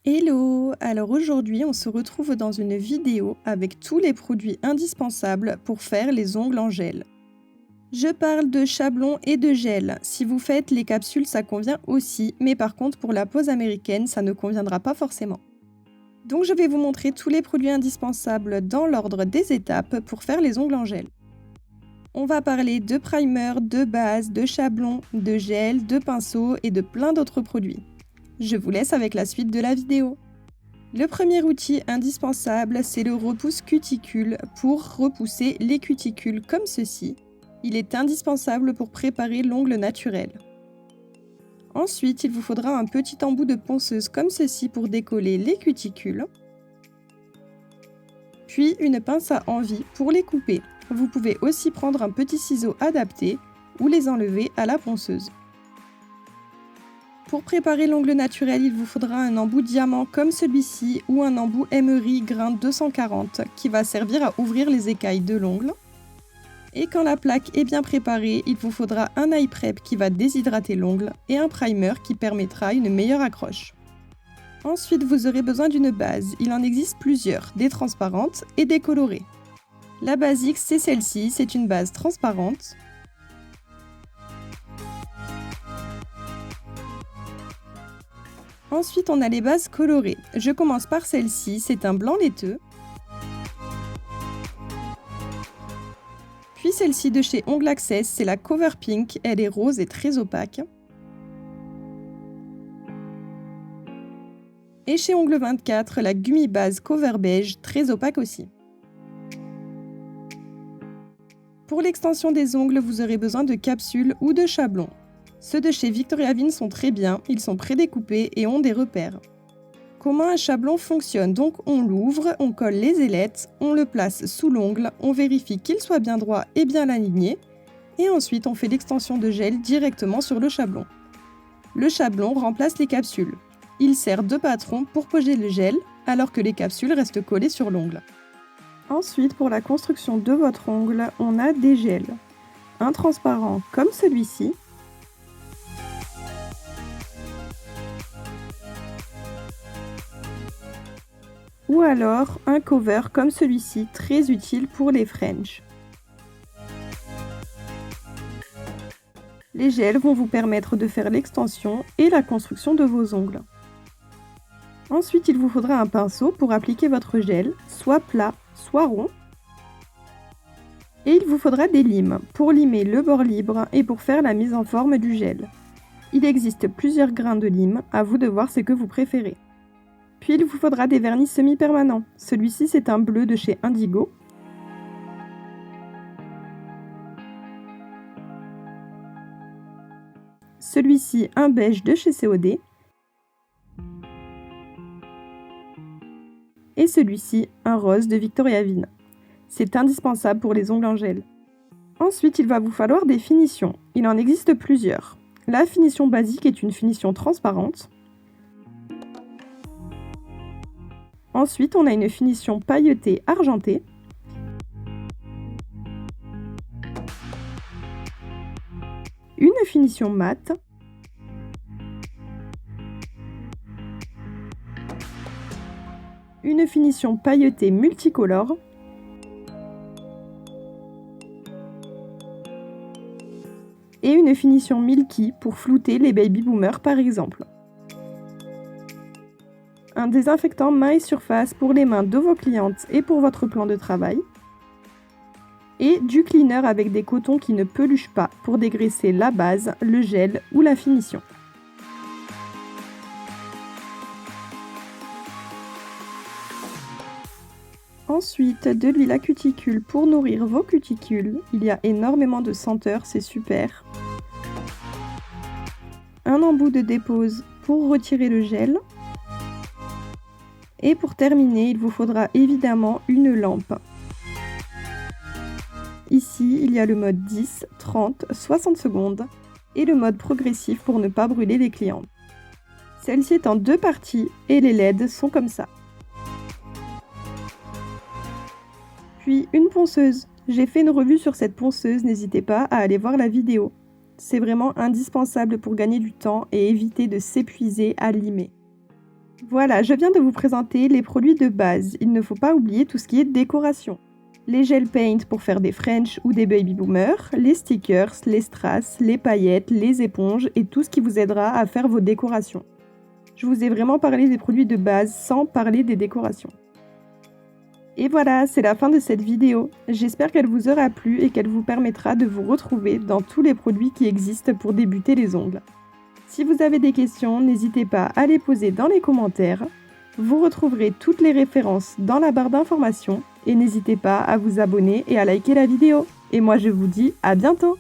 Hello! Alors aujourd'hui, on se retrouve dans une vidéo avec tous les produits indispensables pour faire les ongles en gel. Je parle de chablon et de gel. Si vous faites les capsules, ça convient aussi, mais par contre pour la pose américaine, ça ne conviendra pas forcément. Donc je vais vous montrer tous les produits indispensables dans l'ordre des étapes pour faire les ongles en gel. On va parler de primer, de base, de chablon, de gel, de pinceau et de plein d'autres produits. Je vous laisse avec la suite de la vidéo. Le premier outil indispensable, c'est le repousse cuticule pour repousser les cuticules comme ceci. Il est indispensable pour préparer l'ongle naturel. Ensuite, il vous faudra un petit embout de ponceuse comme ceci pour décoller les cuticules. Puis une pince à envie pour les couper. Vous pouvez aussi prendre un petit ciseau adapté ou les enlever à la ponceuse. Pour préparer l'ongle naturel, il vous faudra un embout diamant comme celui-ci ou un embout emery grain 240 qui va servir à ouvrir les écailles de l'ongle. Et quand la plaque est bien préparée, il vous faudra un eye prep qui va déshydrater l'ongle et un primer qui permettra une meilleure accroche. Ensuite, vous aurez besoin d'une base. Il en existe plusieurs, des transparentes et des colorées. La basique, c'est celle-ci, c'est une base transparente. Ensuite, on a les bases colorées. Je commence par celle-ci, c'est un blanc laiteux. Puis celle-ci de chez Ongle Access, c'est la Cover Pink, elle est rose et très opaque. Et chez Ongle 24, la Gummy Base Cover Beige, très opaque aussi. Pour l'extension des ongles, vous aurez besoin de capsules ou de chablons. Ceux de chez Victoria Vigne sont très bien, ils sont prédécoupés et ont des repères. Comment un chablon fonctionne? Donc on l'ouvre, on colle les ailettes, on le place sous l'ongle, on vérifie qu'il soit bien droit et bien aligné, et ensuite on fait l'extension de gel directement sur le chablon. Le chablon remplace les capsules. Il sert de patron pour poser le gel, alors que les capsules restent collées sur l'ongle. Ensuite, pour la construction de votre ongle, on a des gels. Un transparent comme celui-ci, ou alors un cover comme celui-ci, très utile pour les French. Les gels vont vous permettre de faire l'extension et la construction de vos ongles. Ensuite, il vous faudra un pinceau pour appliquer votre gel, soit plat, soit rond. Et il vous faudra des limes pour limer le bord libre et pour faire la mise en forme du gel. Il existe plusieurs grains de lime, à vous de voir ce que vous préférez. Puis il vous faudra des vernis semi-permanents. Celui-ci, c'est un bleu de chez Indigo. Celui-ci, un beige de chez COD. Et celui-ci, un rose de Victoria Vigne. C'est indispensable pour les ongles en gel. Ensuite, il va vous falloir des finitions. Il en existe plusieurs. La finition basique est une finition transparente. Ensuite, on a une finition pailletée argentée. Une finition mate. Une finition pailletée multicolore. Et une finition milky pour flouter les baby boomers par exemple. Un désinfectant main et surface pour les mains de vos clientes et pour votre plan de travail. Et du cleaner avec des cotons qui ne peluchent pas pour dégraisser la base, le gel ou la finition. Ensuite, de l'huile à cuticule pour nourrir vos cuticules. Il y a énormément de senteurs, c'est super. Un embout de dépose pour retirer le gel. Et pour terminer, il vous faudra évidemment une lampe. Ici, il y a le mode 10, 30, 60 secondes et le mode progressif pour ne pas brûler les clientes. Celle-ci est en deux parties et les LED sont comme ça. Puis une ponceuse. J'ai fait une revue sur cette ponceuse, n'hésitez pas à aller voir la vidéo. C'est vraiment indispensable pour gagner du temps et éviter de s'épuiser à limer. Voilà, je viens de vous présenter les produits de base. Il ne faut pas oublier tout ce qui est décoration. Les gel paint pour faire des French ou des baby boomers, les stickers, les strass, les paillettes, les éponges et tout ce qui vous aidera à faire vos décorations. Je vous ai vraiment parlé des produits de base sans parler des décorations. Et voilà, c'est la fin de cette vidéo. J'espère qu'elle vous aura plu et qu'elle vous permettra de vous retrouver dans tous les produits qui existent pour débuter les ongles. Si vous avez des questions, n'hésitez pas à les poser dans les commentaires. Vous retrouverez toutes les références dans la barre d'informations et n'hésitez pas à vous abonner et à liker la vidéo. Et moi je vous dis à bientôt!